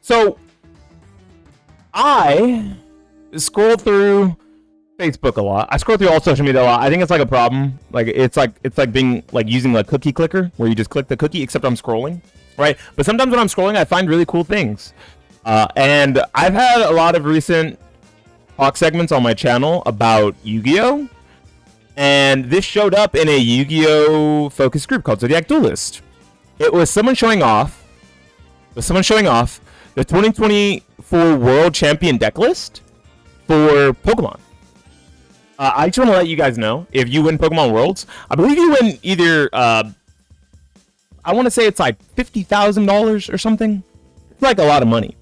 So I scroll through Facebook a lot. I scroll through all social media a lot. I think it's like a problem. Like it's like being like using a cookie clicker where you just click the cookie, except I'm scrolling, right? But sometimes when I'm scrolling, I find really cool things. And I've had a lot of recent talk segments on my channel about Yu-Gi-Oh! And this showed up in a Yu-Gi-Oh! Focus group called Zodiac Duelist. It was someone showing off the 2024 World Champion deck list for Pokemon. I just want to let you guys know, if you win Pokemon Worlds, I believe you win either, I want to say it's like $50,000 or something. It's like a lot of money.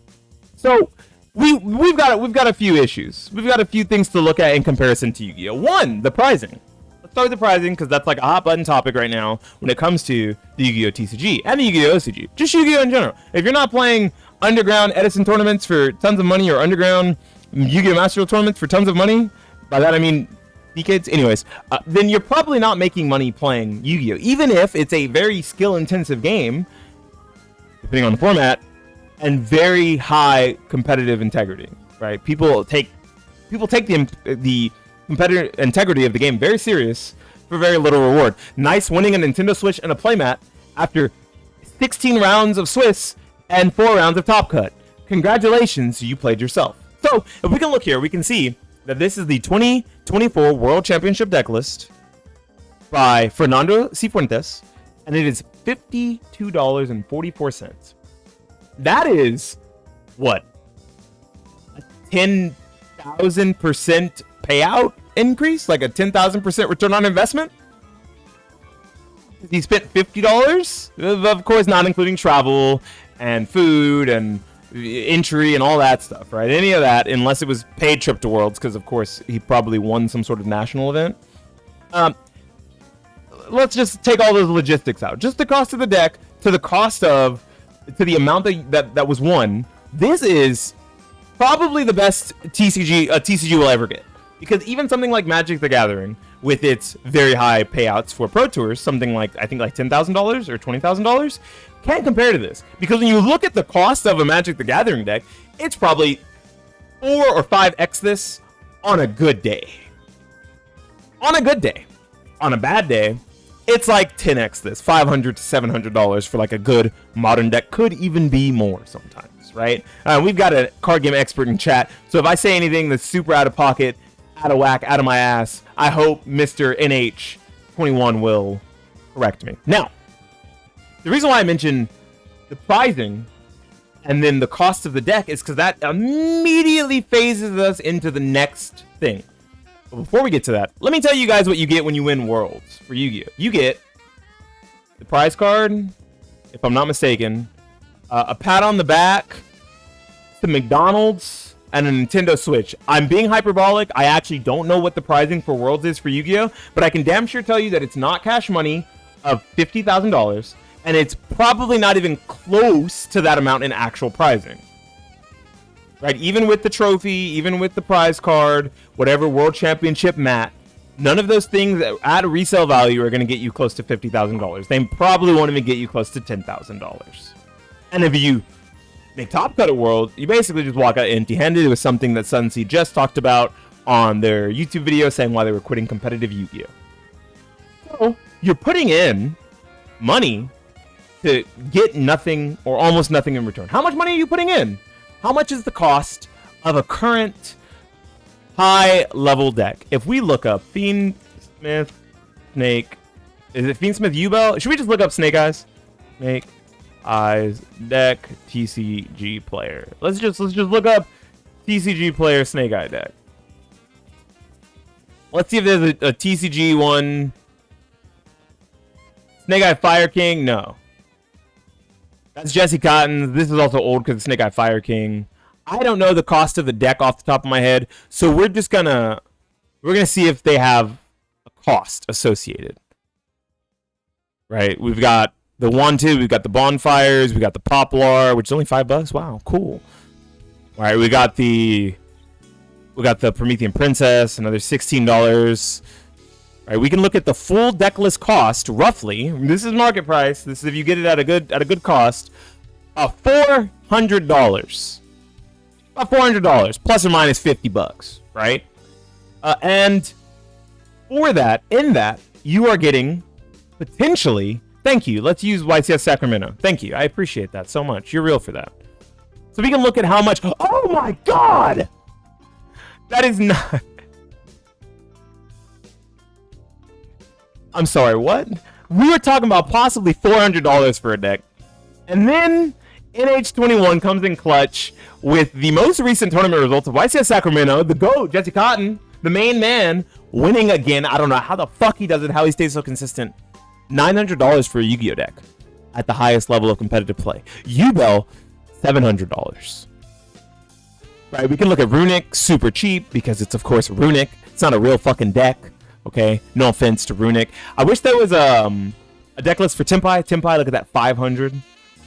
So we've got a few issues. We've got a few things to look at in comparison to Yu-Gi-Oh! One, the pricing. Let's start with the pricing because that's like a hot button topic right now when it comes to the Yu-Gi-Oh! TCG and the Yu-Gi-Oh! OCG. Just Yu-Gi-Oh! In general. If you're not playing underground Edison tournaments for tons of money or underground Yu-Gi-Oh! Master Duel tournaments for tons of money, by that I mean kids, anyways, then you're probably not making money playing Yu-Gi-Oh! Even if it's a very skill-intensive game, depending on the format, and very high competitive integrity, right? People take the competitive integrity of the game very serious for very little reward. Nice winning a Nintendo Switch and a playmat after 16 rounds of Swiss and 4 rounds of Top Cut. Congratulations, you played yourself. So if we can look here, we can see that this is the 2024 World Championship deck list by Fernando Cifuentes, and it is $52.44. That is what? A 10,000% payout increase? Like a 10,000% return on investment? He spent $50? Of course, not including travel and food and entry and all that stuff, right? Any of that, unless it was paid trip to Worlds, because of course he probably won some sort of national event. Let's just take all those logistics out. Just the cost of the deck to the cost of the amount that was won. This is probably the best TCG will ever get, because even something like Magic the Gathering, with its very high payouts for Pro Tours, something like I think like $10,000 or $20,000, can't compare to this. Because when you look at the cost of a Magic the Gathering deck, it's probably 4 or 5x this on a good day. On a good day. On a bad day, it's like 10x this, $500 to $700 for like a good modern deck. Could even be more sometimes, right? We've got a card game expert in chat, so if I say anything that's super out of pocket, out of whack, out of my ass, I hope Mr. NH21 will correct me. Now, the reason why I mentioned the pricing and then the cost of the deck is because that immediately phases us into the next thing. But before we get to that, let me tell you guys what you get when you win Worlds for Yu-Gi-Oh! You get the prize card, if I'm not mistaken, a pat on the back, the McDonald's, and a Nintendo Switch. I'm being hyperbolic. I actually don't know what the pricing for Worlds is for Yu-Gi-Oh! But I can damn sure tell you that it's not cash money of $50,000, and it's probably not even close to that amount in actual pricing. Right, even with the trophy, even with the prize card, whatever World Championship mat, none of those things at a resale value are going to get you close to $50,000. They probably won't even get you close to $10,000. And if you make Top Cut at World, you basically just walk out empty-handed. It was something that Sunseed just talked about on their YouTube video, saying why they were quitting competitive Yu-Gi-Oh! So you're putting in money to get nothing or almost nothing in return. How much money are you putting in? How much is the cost of a current high-level deck? If we look up Fiend Smith Snake, is it Fiend Smith Yubel? Should we just look up Snake Eyes? Snake Eyes deck TCG player. Let's just look up TCG player Snake Eye deck. Let's see if there's a TCG one. Snake Eye Fire King? No. That's Jesse Cotton. This is also old because it's Snake Eye Fire King. I don't know the cost of the deck off the top of my head, so we're gonna see if they have a cost associated. Right? We've got the Wanted, we've got the Bonfires, we got the Poplar, which is only $5. Wow, cool. All right, we got the Promethean Princess, another $16. All right, we can look at the full deck list cost roughly. This is market price. This is if you get it at a good cost. A 4 $400. About $400, plus or minus $50, right? And for that, in that, you are getting potentially, thank you, let's use YCS Sacramento. Thank you, I appreciate that so much. You're real for that. So we can look at how much, oh my God! That is not, I'm sorry, what? We were talking about possibly $400 for a deck. And then NH21 comes in clutch with the most recent tournament results of YCS Sacramento, the GOAT, Jesse Cotton, the main man, winning again. I don't know how the fuck he does it, how he stays so consistent. $900 for a Yu-Gi-Oh deck at the highest level of competitive play. Yubel, $700. Right, we can look at Runic, super cheap, because it's, of course, Runic. It's not a real fucking deck, okay? No offense to Runic. I wish there was a deck list for Tempai. Tempai, look at that, $500.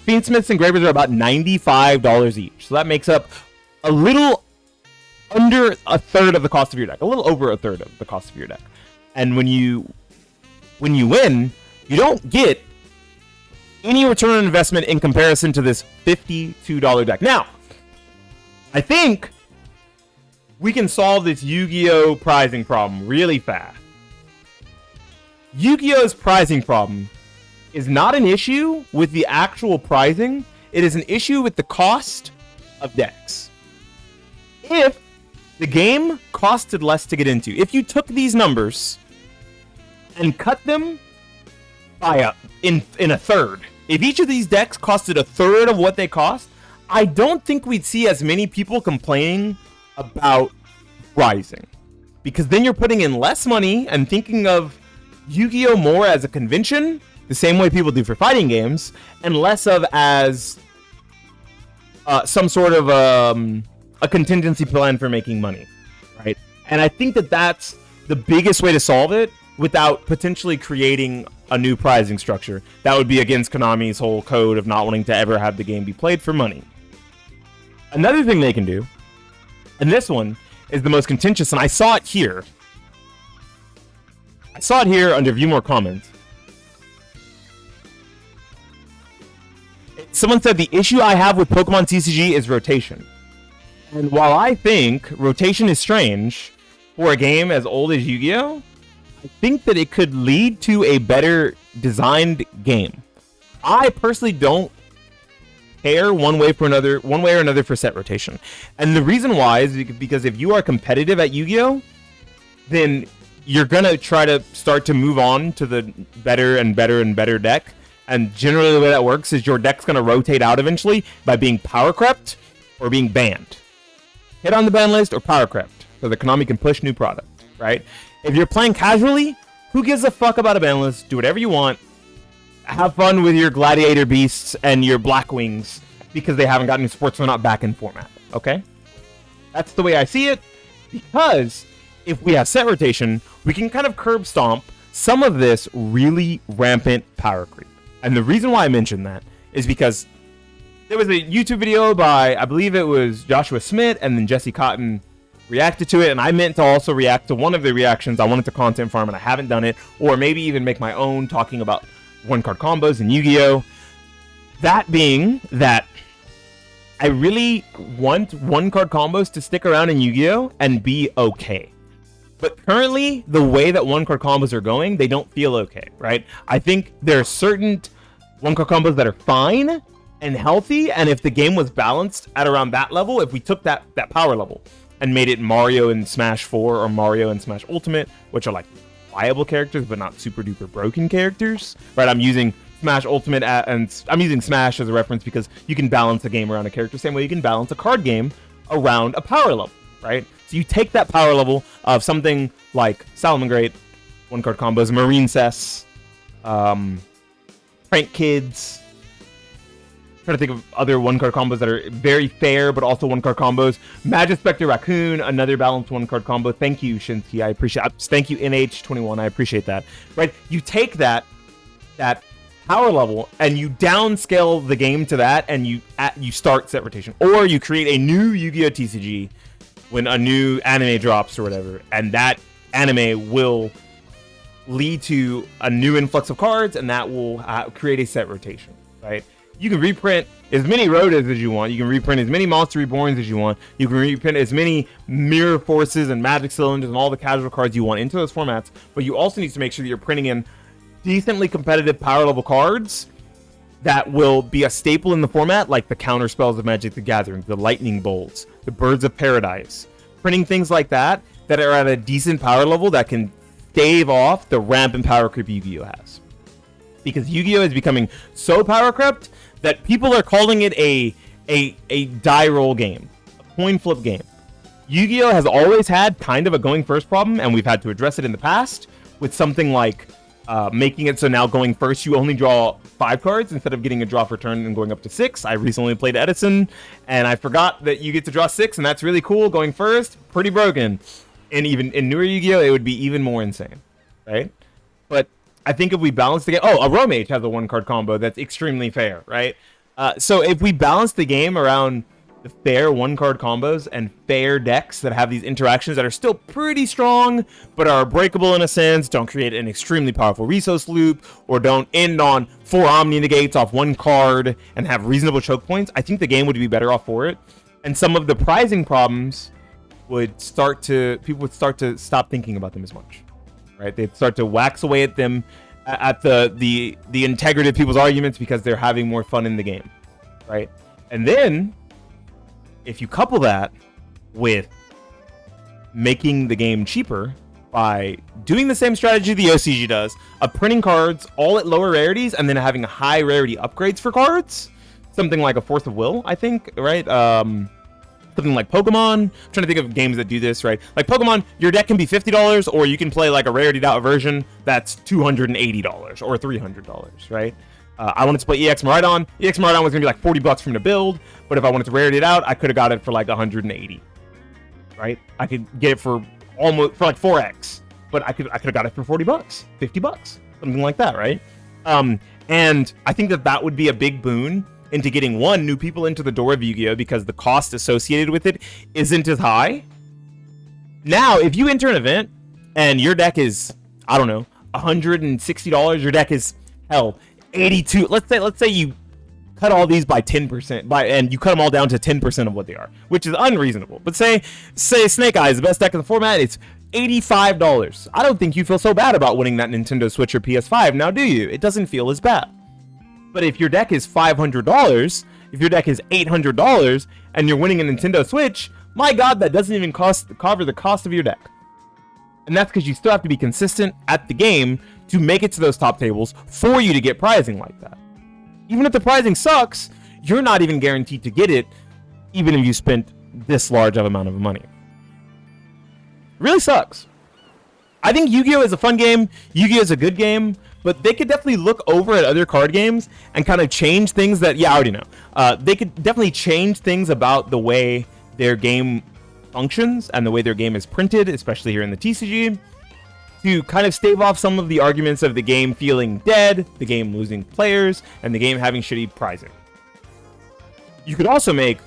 Fiendsmiths and Gravers are about $95 each. So that makes up a little under a third of the cost of your deck. A little over a third of the cost of your deck. And when you win, you don't get any return on investment in comparison to this $52 deck. Now, I think we can solve this Yu-Gi-Oh! Prizing problem really fast. Yu-Gi-Oh!'s prizing problem is not an issue with the actual prizing. It is an issue with the cost of decks. If the game costed less to get into, if you took these numbers and cut them by in a third, if each of these decks costed a third of what they cost, I don't think we'd see as many people complaining about Rising. Because then you're putting in less money and thinking of Yu-Gi-Oh! More as a convention, the same way people do for fighting games, and less of as some sort of a contingency plan for making money, right? And I think that that's the biggest way to solve it without potentially creating a new prizing structure. That would be against Konami's whole code of not wanting to ever have the game be played for money. Another thing they can do, and this one is the most contentious, and I saw it here. I saw it here under View More Comments. Someone said the issue I have with Pokemon TCG is rotation. And while I think rotation is strange for a game as old as Yu-Gi-Oh!, I think that it could lead to a better designed game. I personally don't care one way or another for set rotation. And the reason why is because if you are competitive at Yu-Gi-Oh!, then you're gonna try to start to move on to the better and better and better deck. And generally the way that works is your deck's gonna rotate out eventually by being power crept or being banned. Hit on the ban list or power crept, so that Konami can push new product, right? If you're playing casually, who gives a fuck about a ban list? Do whatever you want. Have fun with your Gladiator Beasts and your Blackwings because they haven't gotten new sports, so they're not back in format, okay? That's the way I see it, because if we have set rotation, we can kind of curb stomp some of this really rampant power creep. And the reason why I mentioned that is because there was a YouTube video by, I believe it was Joshua Smith, and then Jesse Cotton reacted to it, and I meant to also react to one of the reactions. I wanted to content farm, and I haven't done it, or maybe even make my own talking about one-card combos in Yu-Gi-Oh! That being that I really want one-card combos to stick around in Yu-Gi-Oh! And be okay. But currently, the way that one-card combos are going, they don't feel okay, right? I think there are certain one-card combos that are fine and healthy, and if the game was balanced at around that level, if we took that power level and made it Mario and Smash 4 or Mario and Smash Ultimate, which are like viable characters but not super duper broken characters, right? I'm using Smash Ultimate and I'm using Smash as a reference because you can balance a game around a character same way you can balance a card game around a power level, right? So you take that power level of something like Salamangreat, one card combos, Marine Cess, Prank Kids. Trying to think of other one-card combos that are very fair, but also one-card combos. Magispector Raccoon, another balanced one-card combo. Thank you, Shinsky. I appreciate it. Thank you, NH21. I appreciate that. Right? You take that power level and you downscale the game to that, and you start set rotation, or you create a new Yu-Gi-Oh! TCG when a new anime drops or whatever, and that anime will lead to a new influx of cards, and that will create a set rotation. Right? You can reprint as many Rotas as you want. You can reprint as many Monster Reborns as you want. You can reprint as many Mirror Forces and Magic Cylinders and all the casual cards you want into those formats. But you also need to make sure that you're printing in decently competitive power level cards that will be a staple in the format, like the counter spells of Magic the Gathering, the Lightning Bolts, the Birds of Paradise. Printing things like that are at a decent power level that can stave off the rampant power creep Yu-Gi-Oh has. Because Yu-Gi-Oh is becoming so power crept that people are calling it a die roll game, a coin flip game. Yu-Gi-Oh has always had kind of a going first problem, and we've had to address it in the past with something like making it so now going first you only draw 5 cards instead of getting a draw for turn and going up to 6. I recently played Edison and I forgot that you get to draw 6, and that's really cool. Going first, pretty broken. And even in newer Yu-Gi-Oh it would be even more insane, right? But I think if we balance the game, a Romage has a 1-card combo that's extremely fair, right? So if we balance the game around the fair 1-card combos and fair decks that have these interactions that are still pretty strong, but are breakable in a sense, don't create an extremely powerful resource loop, or don't end on 4 Omni Negates off 1 card and have reasonable choke points, I think the game would be better off for it. And some of the prizing problems people would start to stop thinking about them as much, right? They'd start to wax away at them, at the integrity of people's arguments, because they're having more fun in the game, right? And then if you couple that with making the game cheaper by doing the same strategy the OCG does of printing cards all at lower rarities and then having high rarity upgrades for cards, something like a Force of Will, I think, right? Something like Pokemon. I'm trying to think of games that do this, right? Like Pokemon, your deck can be $50, or you can play like a rarityed out version that's $280 or $300, right? I wanted to play EX Miraidon. EX Miraidon was gonna be like $40 from the build, but if I wanted to rarity it out, I could have got it for like 180, right? I could get it for almost for like 4x, but I could have got it for $40, $50, something like that, right? And I think that would be a big boon into getting new people into the door of Yu-Gi-Oh, because the cost associated with it isn't as high. Now, if you enter an event and your deck is, I don't know, $160, your deck is hell 82. Let's say you cut all these by 10%, and you cut them all down to 10% of what they are, which is unreasonable. But say Snake Eyes, the best deck in the format, it's $85. I don't think you feel so bad about winning that Nintendo Switch or PS5, now do you? It doesn't feel as bad. But if your deck is $500, if your deck is $800, and you're winning a Nintendo Switch, my God, that doesn't even cover the cost of your deck. And that's because you still have to be consistent at the game to make it to those top tables for you to get prizing like that. Even if the prizing sucks, you're not even guaranteed to get it, even if you spent this large of amount of money. It really sucks. I think Yu-Gi-Oh is a fun game. Yu-Gi-Oh is a good game, but they could definitely look over at other card games and kind of change things that, I already know. They could definitely change things about the way their game functions and the way their game is printed, especially here in the TCG, to kind of stave off some of the arguments of the game feeling dead, the game losing players, and the game having shitty prizing. You could also make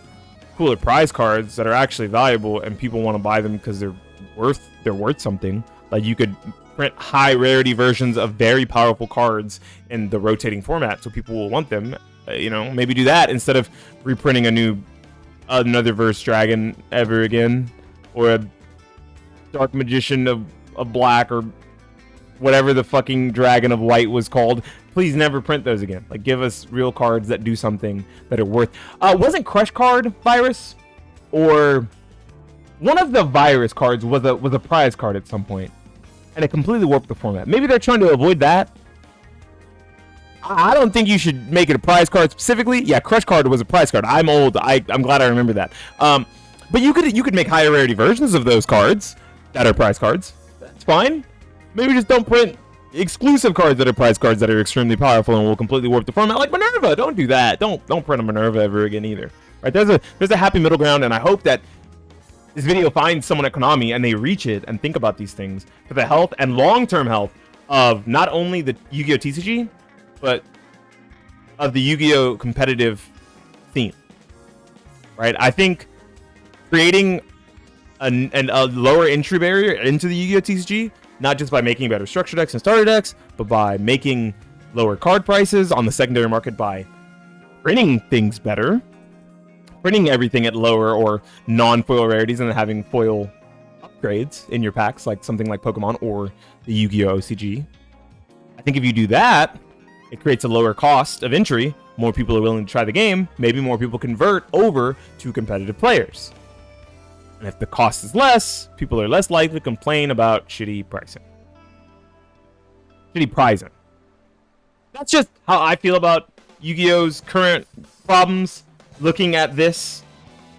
cooler prize cards that are actually valuable and people want to buy them because they're worth something. Like you could print high rarity versions of very powerful cards in the rotating format, so people will want them. Maybe do that instead of reprinting another Verse Dragon ever again, or a Dark Magician of Black, or whatever the fucking Dragon of White was called. Please never print those again. Like, give us real cards that do something that are worth. Wasn't Crush Card Virus, or one of the Virus cards was a prize card at some point, and it completely warped the format. Maybe they're trying to avoid that. I don't think you should make it a prize card specifically. Yeah, Crush Card was a prize card. I'm old. I'm glad I remember that. But you could make higher rarity versions of those cards that are prize cards. That's fine. Maybe just don't print exclusive cards that are prize cards that are extremely powerful and will completely warp the format, like Minerva. Don't do that. Don't print a Minerva ever again either. Right? There's a happy middle ground, and I hope that this video finds someone at Konami and they reach it and think about these things for the health and long-term health of not only the Yu-Gi-Oh TCG, but of the Yu-Gi-Oh competitive scene. Right? I think creating a lower entry barrier into the Yu-Gi-Oh TCG, not just by making better structure decks and starter decks, but by making lower card prices on the secondary market, by printing things better, printing everything at lower or non-foil rarities, and then having foil upgrades in your packs, like something like Pokemon or the Yu-Gi-Oh! OCG. I think if you do that, it creates a lower cost of entry. More people are willing to try the game. Maybe more people convert over to competitive players. And if the cost is less, people are less likely to complain about shitty pricing. Shitty pricing. That's just how I feel about Yu-Gi-Oh's current problems. Looking at this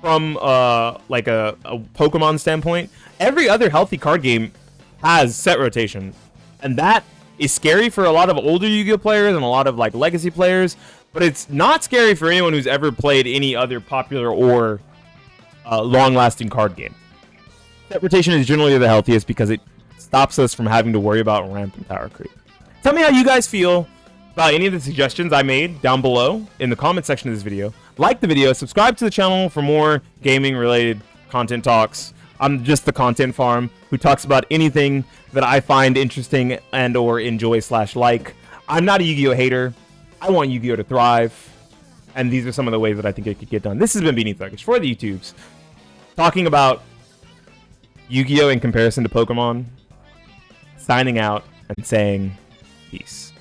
from like a Pokemon standpoint, every other healthy card game has set rotation, and that is scary for a lot of older Yu-Gi-Oh players and a lot of like legacy players. But it's not scary for anyone who's ever played any other popular or long-lasting card game. Set rotation is generally the healthiest because it stops us from having to worry about rampant power creep. Tell me how you guys feel about any of the suggestions I made down below in the comment section of this video. Like the video, subscribe to the channel for more gaming-related content talks. I'm just the content farm who talks about anything that I find interesting and or enjoy / like. I'm not a Yu-Gi-Oh hater. I want Yu-Gi-Oh to thrive, and these are some of the ways that I think it could get done. This has been Beanie Thuggish for the YouTubes, talking about Yu-Gi-Oh in comparison to Pokemon, signing out and saying peace.